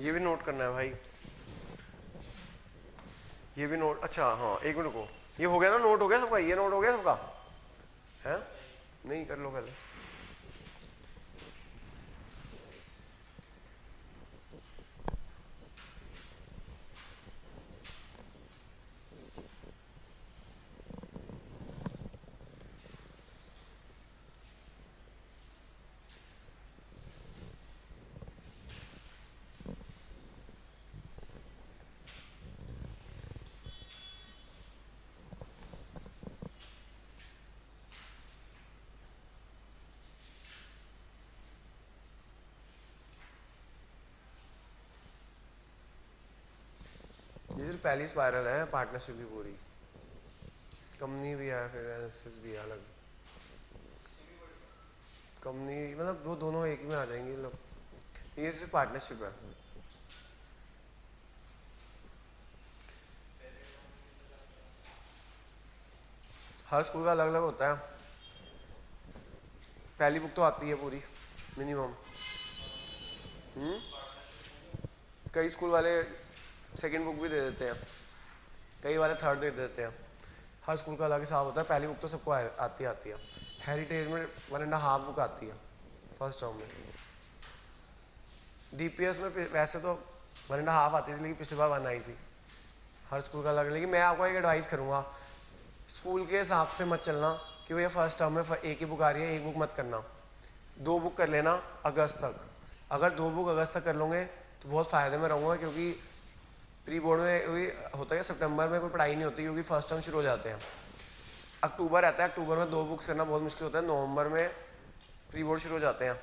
ये भी नोट करना है भाई, ये भी नोट। अच्छा हाँ एक मिनट रुको, ये हो गया ना, नोट हो गया सबका, ये नोट हो गया सबका है? नहीं कर लो पहले। ये सिर्फ पहली स्पाइरल है, पार्टनरशिप भी पूरी, कंपनी भी है, फिर एनालिसिस भी है अलग। कंपनी मतलब वो दोनों एक ही में आ जाएंगे लोग, ये सिर्फ पार्टनरशिप है। हर स्कूल का अलग अलग होता है। पहली बुक तो आती है पूरी मिनिमम। कई स्कूल वाले सेकंड बुक भी दे देते हैं, कई वाले थर्ड दे देते हैं। हर स्कूल का अलग हिसाब होता है। पहली बुक तो सबको आती है। हेरिटेज में 1.5 बुक आती है फर्स्ट टर्म में। डीपीएस में वैसे तो 1.5 आती थी, लेकिन पिछली बार 1 आई थी। हर स्कूल का अलग। लेकिन मैं आपको एक एडवाइस करूँगा, स्कूल के हिसाब से मत चलना कि भैया फर्स्ट टर्म में एक ही बुक आ रही है, एक बुक मत करना, 2 बुक कर लेना अगस्त तक। अगर 2 बुक अगस्त तक कर लोगे तो बहुत फ़ायदे में रहूँगा, क्योंकि प्री बोर्ड में होता है सितंबर में कोई पढ़ाई नहीं होती, क्योंकि फर्स्ट टर्म शुरू हो जाते हैं। अक्टूबर रहता है, अक्टूबर में 2 बुक्स करना बहुत मुश्किल होता है। नवंबर में प्री बोर्ड शुरू हो जाते हैं।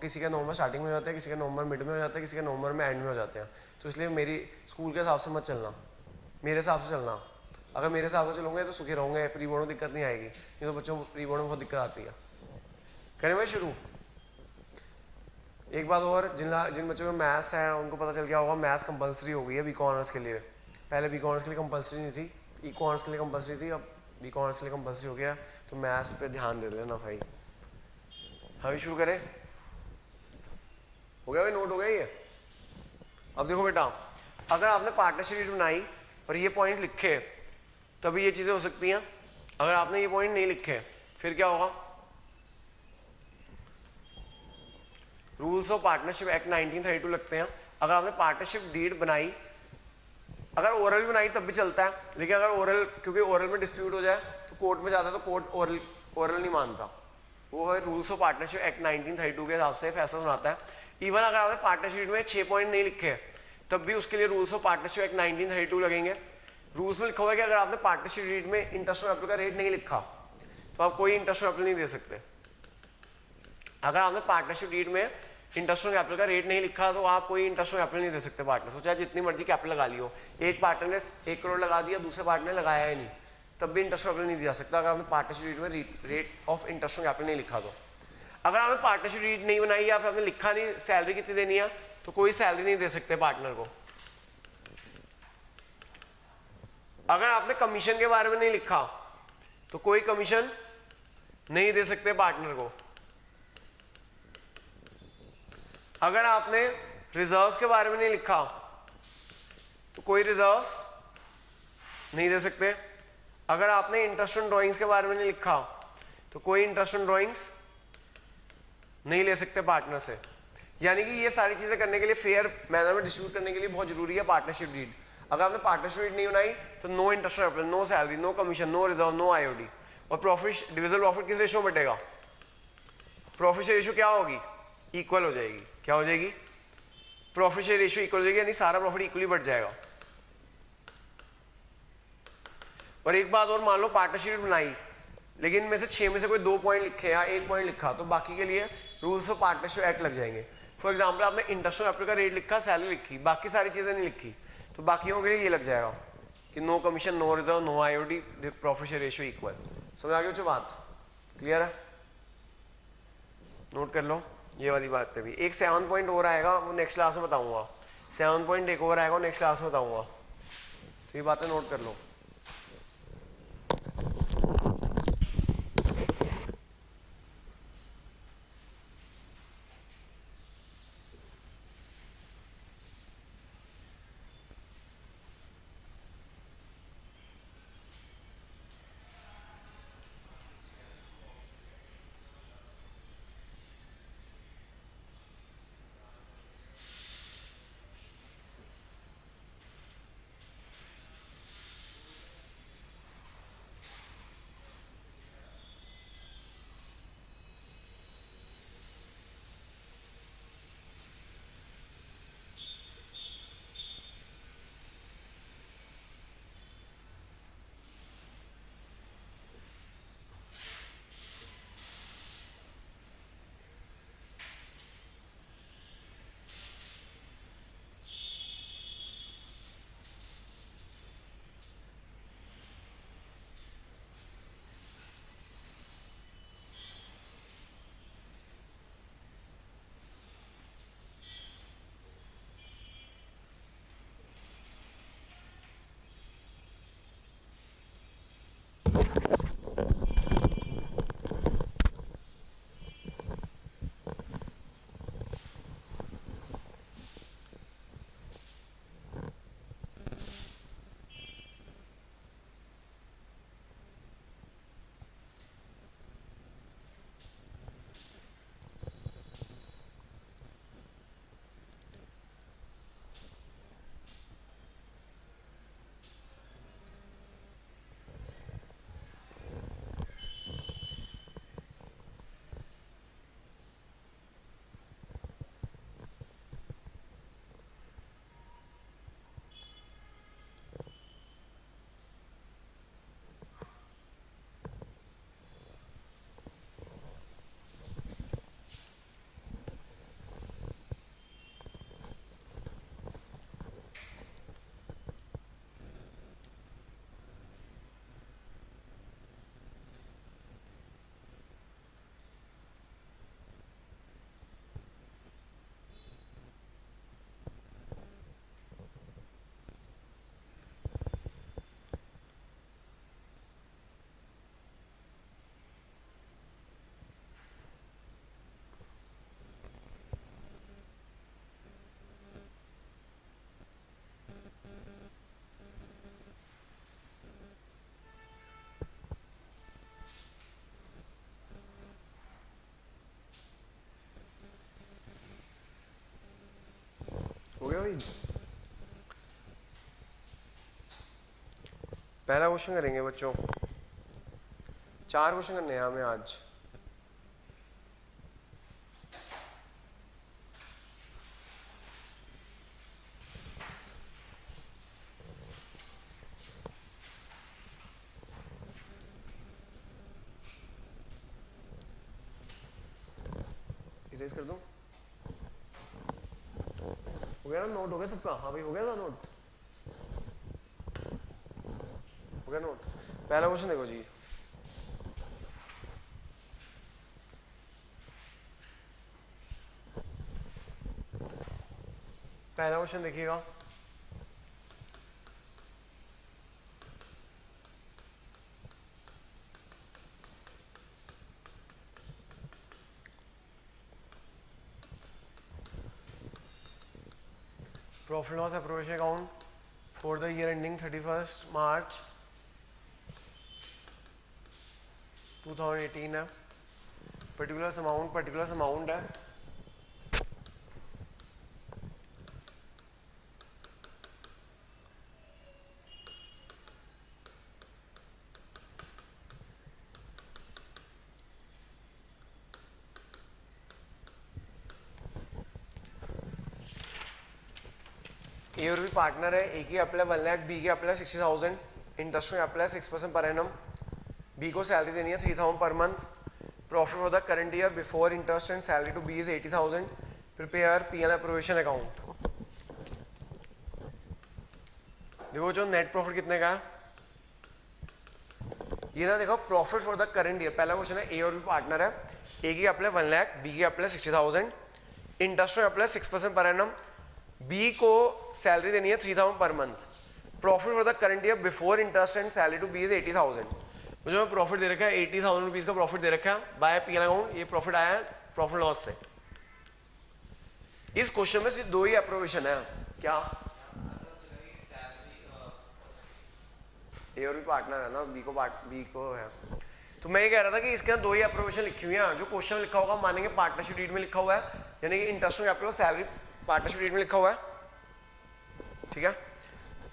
किसी के नवंबर स्टार्टिंग में हो जाते हैं, किसी के नवंबर मिड में हो जाते हैं, किसी के नवंबर में एंड में हो जाते हैं। तो इसलिए मेरी स्कूल के हिसाब से मत चलना, मेरे हिसाब से चलना। अगर मेरे हिसाब से चलोगे तो सुखी रहोगे, प्री बोर्ड में दिक्कत नहीं आएगी। नहीं तो बच्चों को प्री बोर्ड में बहुत दिक्कत आती है। करें भाई शुरू। एक बात और, जिन बच्चों में मैथ्स है उनको पता चल गया होगा, मैथ्स कंपलसरी हो गई है बीकॉम ऑनर्स के लिए। पहले बीकॉम ऑनर्स के लिए कंपलसरी नहीं थी, इको ऑनर्स के लिए कंपलसरी थी, अब बीकॉम ऑनर्स के लिए कंपलसरी हो गया। तो मैथ्स पे ध्यान दे लेना भाई। हाँ शुरू करें। हो गया भाई, नोट हो गया ये। अब देखो बेटा, अगर आपने पार्टनरशिप बनाई और ये पॉइंट लिखे तभी ये चीज़ें हो सकती हैं। अगर आपने ये पॉइंट नहीं लिखे फिर क्या होगा? रूल्स ऑफ पार्टनरशिप एक्ट 1932 लगते हैं। अगर आपने पार्टनरशिप डीड बनाई, अगर ओरल बनाई तब भी चलता है, लेकिन अगर ओरल, क्योंकि ओरल में डिस्प्यूट हो जाए तो कोर्ट में जाता है, तो कोर्ट ओरल नहीं मानता। वो है रूल्स ऑफ पार्टनरशिप एक्ट 1932 के हिसाब से फैसला सुनाता है। इवन अगर आपने पार्टनरशिप में 6 पॉइंट नहीं लिखे तब भी उसके लिए रूल्स ऑफ पार्टनरशिप एक्ट 1932 लगेंगे। रूल्स में लिखा हुआ है कि अगर आपने पार्टनरशिप डीड में इंटरेस्ट ऑन कैपिटल का रेट नहीं लिखा तो आप कोई इंटरेस्ट ऑन कैपिटल नहीं दे सकते। अगर आपने पार्टनरशिप डीड में इंटरेस्ट ऑन कैपिटल का रेट नहीं लिखा तो आप कोई इंटरेस्ट ऑन कैपिटल नहीं दे सकते पार्टनर को, चाहे जितनी मर्जी कैपिटल लगा लियो। एक पार्टनर ने 1 करोड़ लगा दिया, दूसरे पार्टनर ने लगाया ही नहीं, तब भी इंटरेस्ट ऑन कैपिटल नहीं दिया सकता अगर आपने पार्टनरशिप डीड में rate of interest on capital नहीं लिखा तो। अगर आपने पार्टनरशिप डीड नहीं बनाई या फिर आपने लिखा नहीं सैलरी कितनी देनी है तो कोई सैलरी नहीं दे सकते पार्टनर को। अगर आपने कमीशन के बारे में नहीं लिखा तो कोई कमीशन नहीं दे सकते पार्टनर को। अगर आपने रिजर्व्स के बारे में नहीं लिखा तो कोई रिजर्व्स नहीं दे सकते। अगर आपने इंटरेस्ट ऑन ड्राइंग्स के बारे में नहीं लिखा तो कोई इंटरेस्ट ऑन ड्राइंग्स नहीं ले सकते पार्टनर से। यानी कि ये सारी चीजें करने के लिए, फेयर मैनर में डिस्ट्रीब्यूट करने के लिए बहुत जरूरी है पार्टनरशिप डीड। अगर आपने पार्टनरशिप डीड नहीं बनाई तो no interest on capital, no salary, no commission, no reserve, no IOD. और प्रॉफिट, डिविजिबल प्रॉफिट किस रेशियो में बटेगा? प्रॉफिट शेयर रेशियो क्या होगी? इक्वल हो जाएगी। क्या हो जाएगी? प्रॉफिट शेयर रेशियो इक्वल हो जाएगी, यानी सारा प्रॉफिट इक्वली बढ़ जाएगा। और एक बात और, मान लो पार्टनरशिप बनाई लेकिन में से 6 में से कोई 2 पॉइंट लिखे या 1 पॉइंट लिखा तो बाकी के लिए रूल्स ऑफ पार्टनरशिप एक्ट लग जाएंगे। फॉर एग्जांपल आपने इंटरेस्ट ऑन कैपिटल का रेट लिखा, सैलरी लिखी, बाकी सारी चीजें नहीं लिखी तो बाकियों के लिए ये लग जाएगा कि no commission, no reserve, no IOD, profit share ratio equal. समझ आ गई जो बात? क्लियर है? नोट कर लो ये वाली बात है भी। एक 7 पॉइंट और आएगा, वो नेक्स्ट क्लास में बताऊंगा। 7 पॉइंट एक और आएगा, नेक्स्ट क्लास में बताऊंगा। तो ये बातें नोट कर लो। भाई? पहला क्वेश्चन करेंगे बच्चों, 4 क्वेश्चन करने हैं हमें आज। इरेज कर दूं? हो गया ना? नोट हो गया सबका? हाँ भाई हो गया था नोट? हो गया नोट? पहला क्वेश्चन देखो जी, पहला क्वेश्चन देखिएगा। Profit loss appropriation account for the year ending 31 March 2018 है। पर्टिकुलर अमाउंट है। ए और बी पार्टनर है। ए की अप्लाई 1 लाख, बी की अप्लाई 60,000, इंटरेस्ट में अप्लाई 6% पर एनम। बी को सैलरी देनी है 3,000 per month. Profit for the current year before interest and salary to be is 80,000। Prepare PL appropriation account. देखो जो नेट प्रॉफिट कितने का है ये ना, देखो profit for the current year, पहला क्वेश्चन है। ए और बी पार्टनर है। ए की अप्लाई 1 लाख, बी की अप्लाई 60,000, इंटरेस्ट में अप्लाई 6% पर एनम। बी को सैलरी देनी है 3,000 per month. Profit for the current year before interest and salary to be is 80,000। मुझे मैं प्रॉफिट दे रखा है 80,000 रुपीज का प्रॉफिट दे रखा है बाय पीएल अकाउंट। ये प्रॉफिट आया है प्रॉफिट लॉस से। इस क्वेश्चन में सिर्फ 2 ही अप्रोवेशन है। क्या? ए और बी पार्टनर है ना, बी को है। तो मैं ये कह रहा था कि इसके अंदर 2 ही अप्रोवेशन लिखी हुई है। जो क्वेश्चन लिखा होगा मानेंगे पार्टनरशिप डीड में लिखा हुआ है, यानी कि interest capital salary partnership deed में लिखा हुआ है, ठीक है।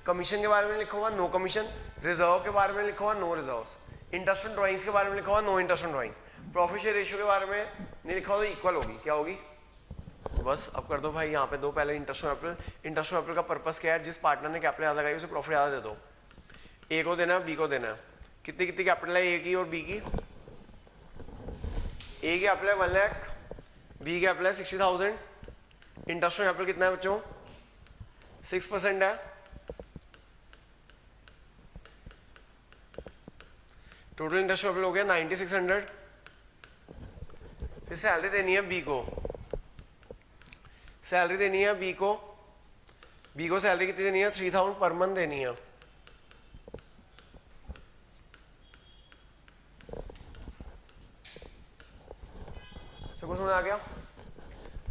कमीशन के बारे में लिखा हुआ नो कमीशन। रिजर्व के बारे में लिखा हुआ नो रिजर्व्स। इंटरेस्ट ड्राइंग्स के बारे में लिखा हुआ no interest drawing. Profit share ratio के बारे में नहीं लिखा हुआ तो इक्वल होगी। क्या होगी? तो बस अब कर दो भाई यहाँ पे 2 पहले इंटरेस्ट कैपिटल। इंटरेस्ट कैपिटल का पर्पस क्या है? जिस पार्टनर ने कैपिटल ज़्यादा लगाई उसे प्रॉफिट ज़्यादा दे दो। ए को देना है, बी को देना है। कितनी कितनी कैपिटल है ए की और बी की? ए की कैपिटल है 1 लाख, बी की कैपिटल है 60,000। इंटरेस्ट कैपिटल कितना है बच्चों? 6% है। टोटल इंटरेस्ट कैपिटल हो गया 9600। फिर सैलरी देनी है बी को। सैलरी देनी है बी को। बी को सैलरी कितनी देनी है? 3,000 पर मंथ देनी है। सबको समझ आ गया?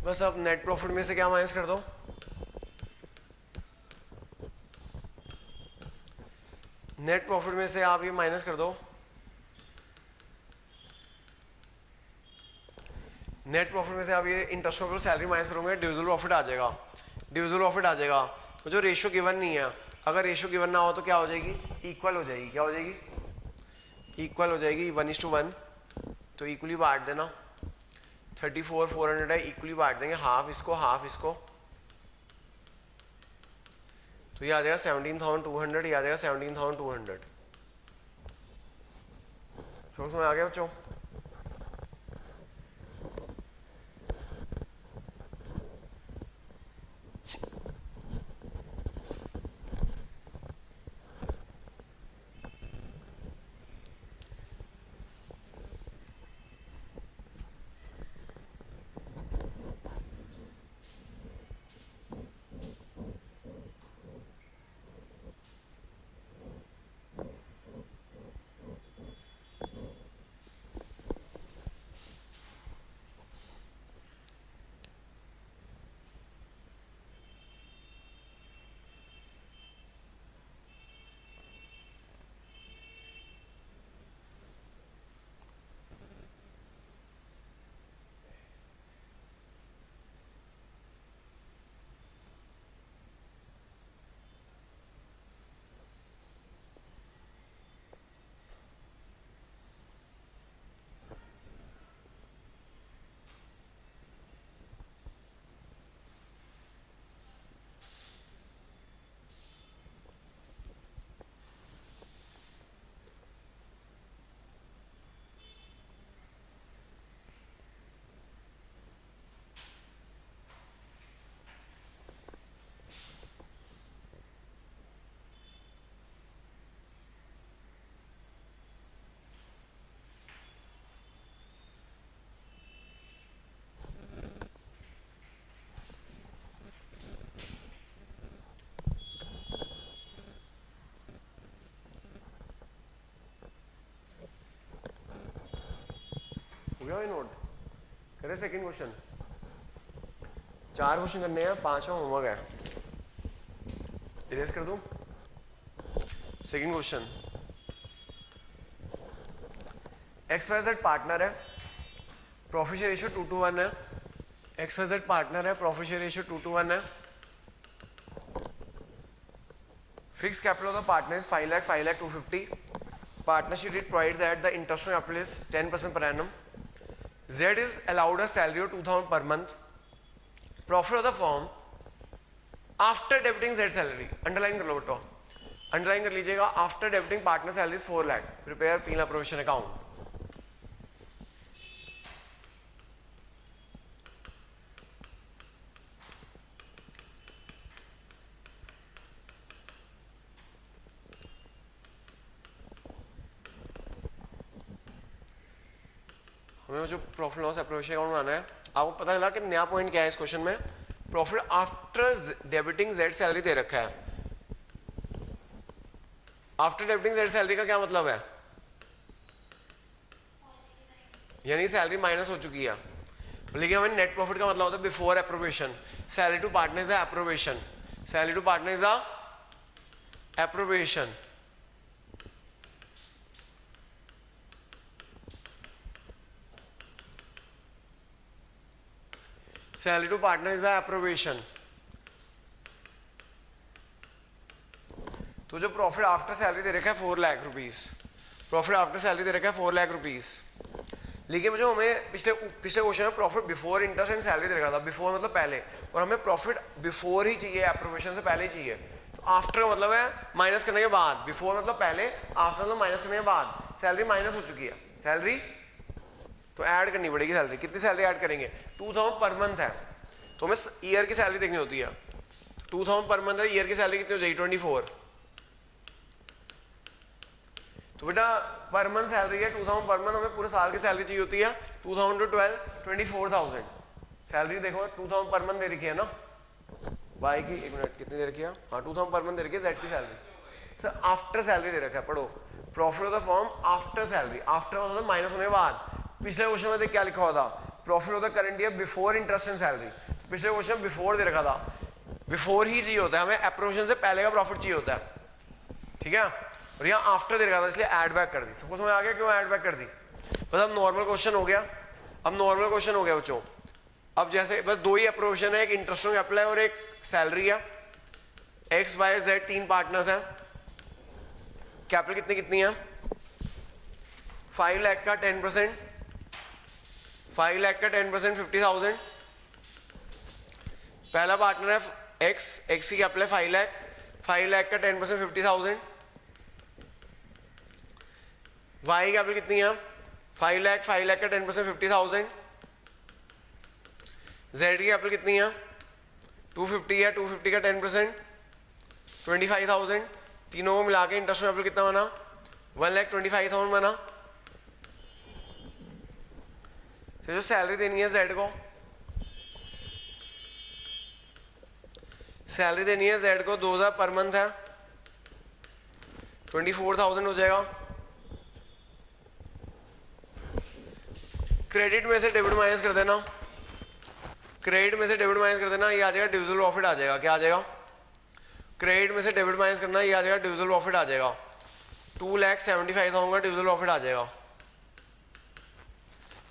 बस अब नेट प्रॉफिट में से क्या माइनस कर दो? नेट प्रॉफिट में से आप ये माइनस कर दो। नेट प्रॉफिट में से आप ये इंटरेस्ट कैपिटल सैलरी माइनस करोगे, डिविजिबल प्रॉफिट आ जाएगा। डिविजिबल प्रॉफिट आ जाएगा। तो जो रेशियो गिवन नहीं है, अगर रेशियो गिवन ना हो तो क्या हो जाएगी? इक्वल हो जाएगी। क्या हो जाएगी? इक्वल हो जाएगी 1:1। तो इक्वली बांट देना। 34,400 है, इक्वली बांट देंगे, हाफ इसको हाफ इसको। तो ये आ जाएगा 17,200, ये आ जाएगा 17,200। समझ में आ गया बच्चों? हो गया भाई नोट? करे सेकंड क्वेश्चन, 4 क्वेश्चन करने हैं, 5वां होमवर्क है, इरेज कर दूं। सेकंड क्वेश्चन, XYZ पार्टनर है, प्रॉफिट शेयर रेशियो 2:1 है। XYZ पार्टनर है, प्रॉफिट शेयर रेशियो 2:1 है। Fix capital of the partner is 5 lakh 250। Partnership did provide that the interest on capital is 10% per annum. Z is allowed a salary of 2000 per month. Profit of the firm after debiting Z salary, underline कर लो बेटा, underline कर लीजिएगा, after debiting partner salary 4 lakh, prepare पीला provision account. हमें जो profit loss appropriation account बनाना है, आपको पता चला कि नया पॉइंट क्या है इस क्वेश्चन में, profit after debiting Z salary दे रखा है। आफ्टर डेबिटिंग जेड सैलरी का क्या मतलब है? यानी सैलरी माइनस हो चुकी है, लेकिन हमें नेट प्रॉफिट का मतलब होता है before appropriation. Salary to partner is appropriation, salary to partner is appropriation. Salary to partner is appropriation. तो जो प्रॉफिट आफ्टर सैलरी दे रखा है 4 lakh rupees, profit after salary दे रखा है 4 लाख रुपीस, लेकिन जो हमें पिछले क्वेश्चन में profit before interest and salary दे रखा था, बिफोर मतलब पहले, और हमें प्रॉफिट बिफोर ही चाहिए, एप्रोप्रिएशन से पहले ही चाहिए। तो आफ्टर का मतलब है माइनस करने के बाद, बिफोर मतलब पहले, आफ्टर मतलब माइनस करने के बाद। सैलरी माइनस हो चुकी है, सैलरी तो ऐड करनी पड़ेगी सैलरी। कितनी सैलरी ऐड करेंगे? 2000 पर मंथ है, तो हमें ईयर की सैलरी देखनी होती है। 2000 पर मंथ है, ईयर की सैलरी कितनी हो जाएगी? 24। तो बेटा पर मंथ सैलरी है 2000 पर मंथ, हमें पूरे साल की सैलरी चाहिए होती है 2000 to 12 24,000 सैलरी। देखो 2000 पर मंथ दे रखी है ना, वाई की, एक मिनट, कितनी दे रखी है? हाँ 2000 पर मंथ दे रखी है जेड की सैलरी। सर आफ्टर सैलरी दे रखा है, पढ़ो, profit of the firm after salary, after मतलब माइनस होने के बाद। पिछले क्वेश्चन में देख क्या लिखा हुआ था? Profit of the current year before interest and salary. पिछले क्वेश्चन बिफोर दे रखा था, बिफोर ही चाहिए होता है हमें, एप्रोप्रिएशन से पहले का प्रॉफिट चाहिए होता है, ठीक है। और यहाँ आफ्टर दे रखा था, इसलिए ऐड बैक कर दी। सबको समझ आ गया क्यों ऐड बैक कर दी? बस अब नॉर्मल क्वेश्चन हो गया, अब नॉर्मल क्वेश्चन हो गया बच्चों। अब जैसे बस 2 ही एप्रोप्रिएशन है, एक इंटरेस्ट ऑन कैपिटल है और एक सैलरी है। एक्स वाई जेड 3 पार्टनर्स हैं, कैपिटल कितनी कितनी है? 5 लाख का 10%, 5 लाख का 10% 50,000। पहला पार्टनर है एक्स, एक्स की कैपिटल है 5 लाख, 5 लाख का 10% 50,000। वाई कैपिटल कितनी है? 5 लाख, 5 लाख का 10% 50,000। जेड की कैपिटल कितनी है? 250 है, 250 का 10% 25,000। तीनों को मिला के इंटरेस्ट कैपिटल कितना बना? 1,25,000 बना। फिर जो सैलरी देनी है जेड को, सैलरी देनी है जेड को 2000 पर मंथ है, 24,000 हो जाएगा। क्रेडिट में से डेबिट माइनस कर देना, क्रेडिट में से डेबिट माइनस कर देना, ये आ जाएगा डिविजिबल प्रॉफिट आ जाएगा। क्या आ जाएगा? क्रेडिट में से डेबिट माइनस करना, ये आ जाएगा डिविजिबल प्रॉफिट आ जाएगा। 2,75,000 का डिविजिबल प्रॉफिट आ जाएगा।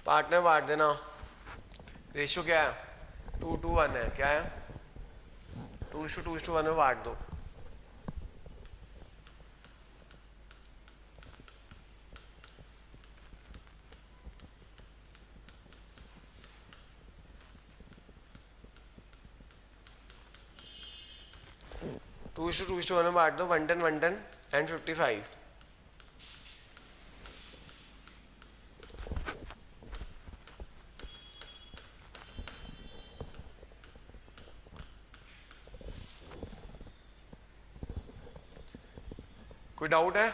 पार्ट में बांट देना, रेशियो क्या है? 2:1 है, क्या है? 2:1 में बांट दो। टू इस टू वन में बांट दो, 110 110 एंड 55। कोई डाउट है?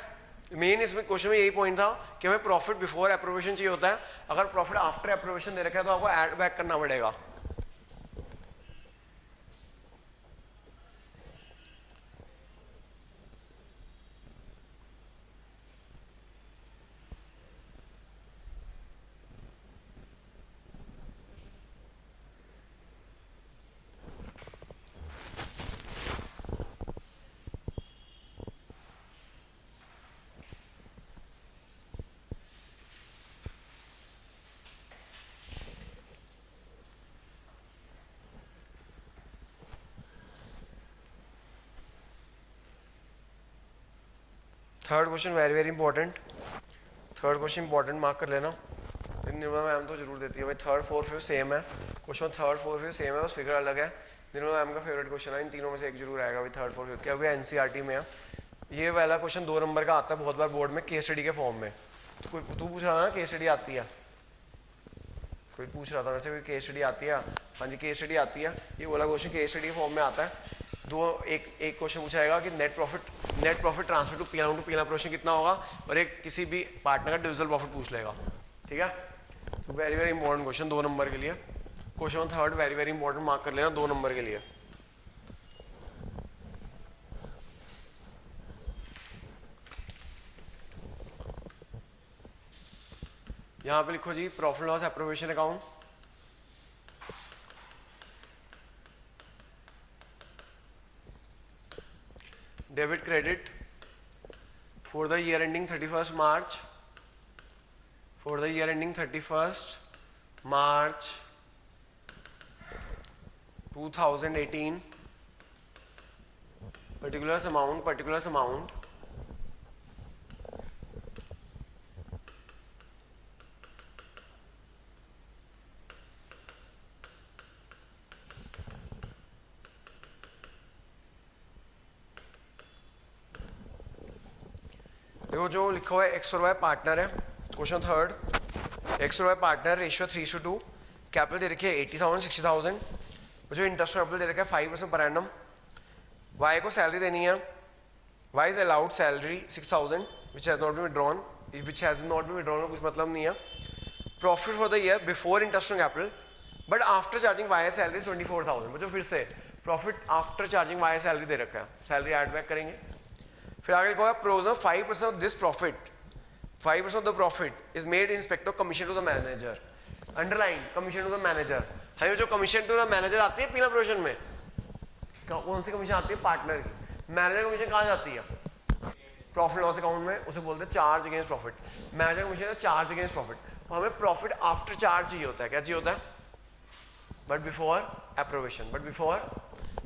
मेन इसमें क्वेश्चन में यही पॉइंट था कि हमें प्रॉफिट बिफोर एप्रोप्रिएशन चाहिए होता है, अगर प्रॉफिट आफ्टर एप्रोप्रिएशन दे रखा है तो आपको ऐड बैक करना पड़ेगा। Third question very very important, third question important mark कर लेना। निर्मला मैम तो जरूर देती है भाई, थर्ड फोर्थ फिफ्थ सेम है question, third fourth fifth sem है, बस फिगर अलग है। निर्मला मैम का फेवरेट क्वेश्चन है, इन तीनों में से एक जरूर आएगा भाई थर्ड फोर्थ फिफ्थ, क्योंकि एनसीईआरटी में है। ये वाला क्वेश्चन 2 नंबर का आता है बहुत बार बोर्ड में केस स्टडी के फॉर्म में। तो कोई तू पूछ रहा था ना केस स्टडी आती है, कोई पूछ रहा था वैसे कोई केस स्टडी आती है, हाँ जी केस स्टडी आती है। ये वाला क्वेश्चन केस स्टडी के फॉर्म में आता है। एक क्वेश्चन पूछाएगा कि net profit transfer to PL to PL operation कितना होगा, और एक किसी भी पार्टनर का डिविजिबल प्रॉफिट पूछ लेगा, ठीक है। तो very very important question 2 number के लिए, question third very very important mark कर लेना 2 नंबर के लिए। यहां पे लिखो जी profit loss appropriation account, debit credit for the year ending 31st March, for the year ending 31st March 2018, particulars amount देखो जो लिखा हुआ है एक्स और वाई पार्टनर है, क्वेश्चन थर्ड एक्स और वाई पार्टनर रेशियो 3:2, कैपिटल दे रखी है 80,000 60,000, जो इंटरेस्ट कैपिटल दे रखा है 5% पर एनम, वाई को सैलरी देनी है, Y is allowed salary 6,000 which has not been withdrawn, which has not been withdrawn का कुछ मतलब नहीं है। Profit for the year before interest capital but after charging Y salary 24,000, जो फिर से profit after charging Y salary दे रखा है, सैलरी एड बैक करेंगे। फिर आगे लिखा हुआ provision 5% of this profit, 5% of the profit is made in respect of commission to the manager, underline commission to the manager. हमें जो कमीशन टू द मैनेजर आती है पीला प्रोविजन में, कौन सी कमीशन आती है, पार्टनर की। मैनेजर कमीशन कहाँ जाती है, प्रॉफिट लॉस अकाउंट में, उसे बोलते हैं charge against profit. Manager commission है चार्ज अगेंस्ट प्रॉफिट, तो हमें प्रॉफिट आफ्टर चार्ज चाहिए होता है, क्या चाहिए होता है, but before appropriation, but before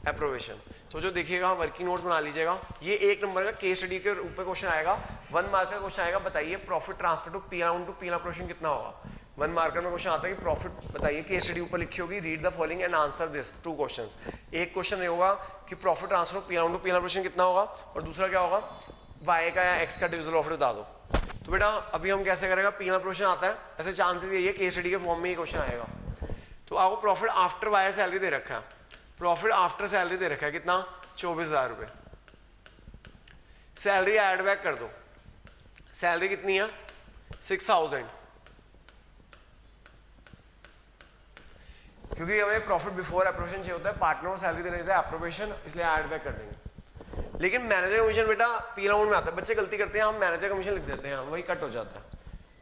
appropriation. तो जो देखिएगा वर्किंग नोट्स बना लीजिएगा, ये 1 नंबर का केस स्टडी के ऊपर क्वेश्चन आएगा, 1 मार्कर का क्वेश्चन आएगा, बताइए profit transfer to P around to P appropriation कितना होगा। 1 मार्कर में क्वेश्चन आता है कि प्रॉफिट बताइए, केस स्टडी ऊपर लिखी होगी, read the following and answer this 2 questions. एक क्वेश्चन ये होगा कि profit transfer to P around to P appropriation कितना होगा, और दूसरा क्या होगा, वाई का या एक्स का डिविजिबल प्रॉफिट बता दो। तो बेटा अभी हम कैसे करेगा, पी एप्रोवेशन आता है, ऐसे चांसेस यही है केस स्टडी के फॉर्म में ये क्वेश्चन आएगा। तो आपको प्रॉफिट आफ्टर वाई सैलरी दे रखा है, प्रॉफिट आफ्टर सैलरी दे रखा है कितना, 24,000 रुपए, सैलरी एड बैक कर दो, सैलरी कितनी है 6,000, क्योंकि हमें प्रॉफिट बिफोर एप्रोवेशन चाहिए होता है, पार्टनर को सैलरी देने से एप्रोवेशन, इसलिए एड बैक कर देंगे। लेकिन मैनेजर कमीशन बेटा पी राउंड में आता है, बच्चे गलती करते हैं, हम मैनेजर कमीशन लिख देते हैं, वही कट हो जाता है।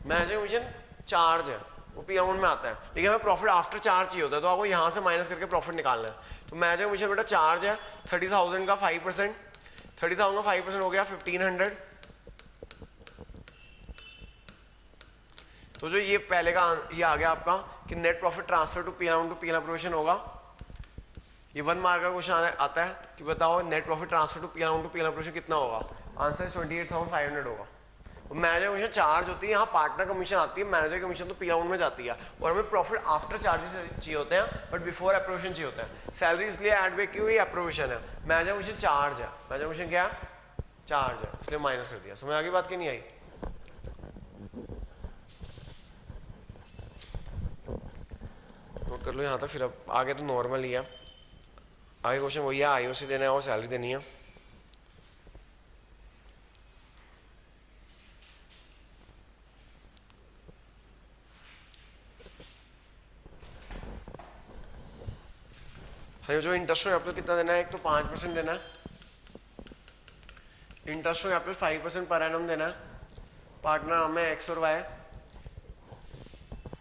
मैनेजर कमीशन चार्ज है, वो पी राउंड में आता है, लेकिन हमें प्रॉफिट आफ्टर चार्ज चाहिए होता है, तो आपको यहाँ से माइनस करके प्रॉफिट निकालना है। तो मैनेजर कमीशन बेटा चार्ज है 30,000 का 5%, 30,000 का 5% हो गया 1,500। तो जो ये पहले का ये आ गया आपका कि net profit transfer to P around to P appropriation होगा, ये 1 मार्क का क्वेश्चन आता है कि बताओ net profit transfer to P around to P appropriation कितना होगा, आंसर 28,500 होगा। मैनेजर कमीशन चार्ज होती है, यहाँ पार्टनर कमीशन आती है, मैनेजर कमीशन तो पी राउंड में जाती है, और हमें प्रॉफिट आफ्टर चार्जेस चाहिए होते हैं, बट बिफोर एप्रोवेशन चाहिए होता है। सैलरी इसलिए ऐड बैक की हुई एप्रोवेशन है, मैनेजर कमीशन चार्ज है, मैनेजर कमीशन क्या है, चार्ज है, इसलिए माइनस कर दिया। समझ आ गई बात की नहीं आई, नोट कर लो यहाँ तक, फिर अब आगे तो नॉर्मल ही है, आगे क्वेश्चन वही है, आईओसी देना है और सैलरी देनी है। हाँ, जो इंटरेस्ट कैपिटल कितना देना है, एक तो 5% देना है, इंटरेस्ट कैपिटल 5% पर एनम देना है, पार्टनर हमें एक्स और वाई,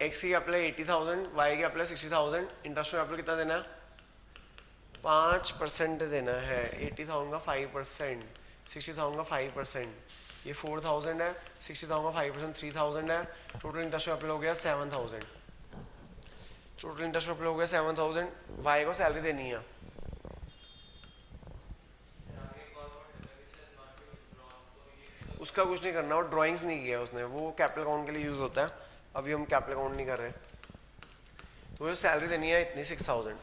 एक्स की कैपिटल 80,000, वाई की कैपिटल 60,000, इंटरेस्ट कैपिटल कितना देना है, 5% देना है, 80,000 का 5%, 60,000 का 5%, ये 4,000 है, 60,000 का 5% 3,000 है, टोटल इंटरेस्ट कैपिटल हो गया 7,000, टोटल इंटरेस्ट कैपिटल हो गया 7,000, वाई को सैलरी देनी है। उसका कुछ नहीं करना, वो ड्राइंग्स नहीं किया उसने, वो कैपिटल अकाउंट के लिए यूज़ होता है, अभी हम कैपिटल अकाउंट नहीं कर रहे। तो जो सैलरी देनी है इतनी 6000।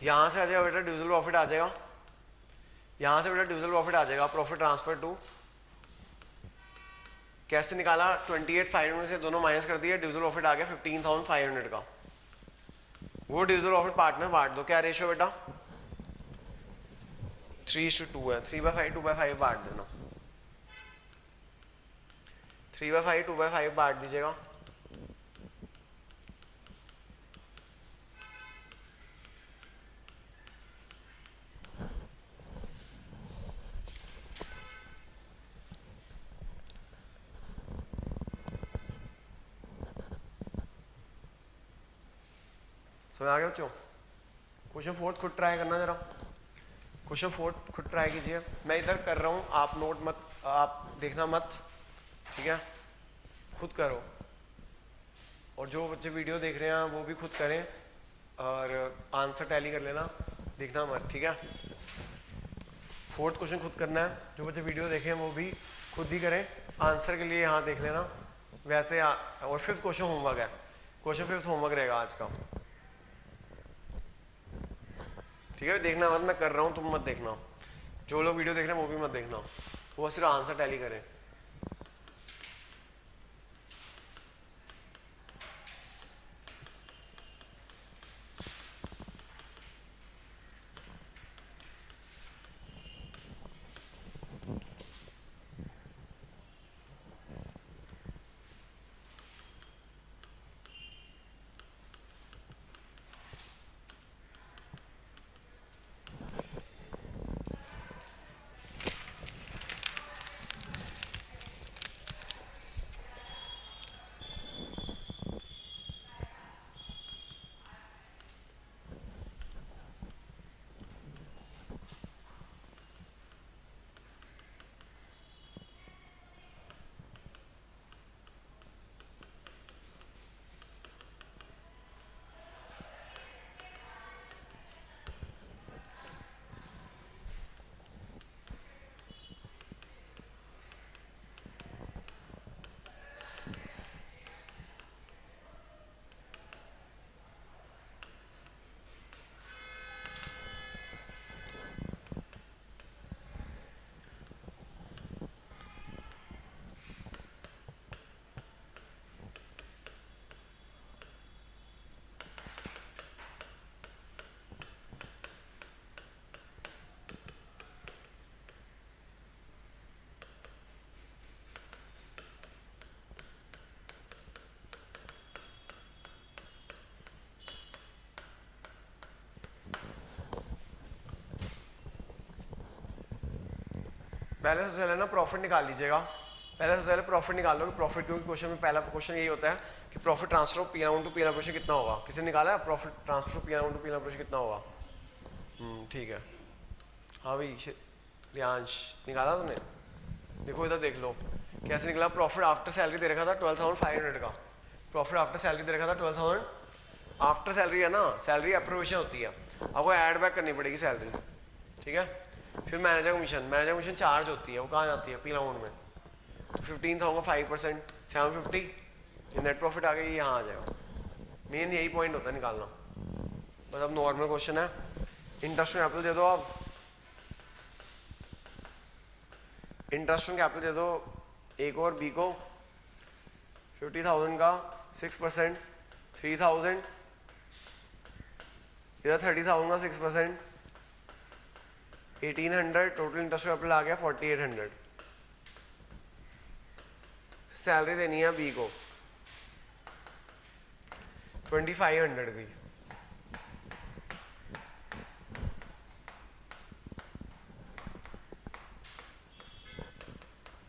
यहाँ से आ जाएगा बेटा ड्यूजल प्रॉफिट आ जाएगा, यहाँ से बेटा ड्यूजल प्रॉफिट आ जाएगा, प्रॉफिट ट्रांसफर टू, कैसे निकाला 28,500 से दोनों माइनस कर दिया, ड्यूजल प्रॉफिट आ गया 15,500 का, वो ड्यूजल प्रॉफिट पार्टनर बांट दो। क्या रेशियो बेटा 3:2 है, 3/5 2/5 बांट देना, 3/5 2/5 बांट दीजिएगा। समझ आ गया बच्चों? क्वेश्चन फोर्थ खुद ट्राई करना जरा, क्वेश्चन फोर्थ खुद ट्राई कीजिए, मैं इधर कर रहा हूँ, आप नोट मत, आप देखना मत, ठीक है, खुद करो। और जो बच्चे वीडियो देख रहे हैं वो भी खुद करें और आंसर टैली कर लेना, देखना मत, ठीक है। फोर्थ क्वेश्चन खुद करना है, जो बच्चे वीडियो देखें वो भी खुद ही करें, आंसर के लिए यहाँ देख लेना वैसे। और फिफ्थ क्वेश्चन होमवर्क है, क्वेश्चन फिफ्थ होमवर्क रहेगा आज का, ठीक है। देखना मत, मैं कर रहा हूँ तुम मत देखना, जो लोग वीडियो देख रहे हैं वो भी मत देखना, वो सिर्फ आंसर टैली करें। पहले सबसे पहले ना प्रॉफिट निकाल लीजिएगा, पहले सबसे पहले प्रॉफिट निकाल लो कि प्रॉफिट, क्योंकि क्वेश्चन में पहला क्वेश्चन यही होता है कि profit transfer of P to P operation कितना होगा। किसी ने निकाला है profit transfer of P to P operation कितना होगा? ठीक है, हाँ भाई रियांश निकाला तूने, देखो इधर देख लो कैसे निकला। प्रॉफिट आफ्टर सैलरी दे रखा था 12,500 का, प्रॉफिट आफ्टर सैलरी दे रखा था 12,000, आफ्टर सैलरी है ना, सैलरी अप्रोवेशन होती है, आपको ऐड बैक करनी पड़ेगी सैलरी, ठीक है। फिर manager commission, manager commission charge होती है, वो कहाँ जाती है? पी अमाउंट में, तो 15,000 5%, 750, ये नेट प्रॉफिट आ गया, ये यहाँ आ जाएगा। मेन यही पॉइंट होता है निकालना, बस अब नॉर्मल क्वेश्चन है। इंटरेस्ट ऑन कैपिटल दे दो आप, इंटरेस्ट ऑन कैपिटल दे दो ए को और बी को, 50,000 का 6%, 3,000, इधर 30,000 का 6%, 1800, टोटल इंटरेस्ट कैपिटल आ गया 4800। सैलरी देनी है बी को 2500 की,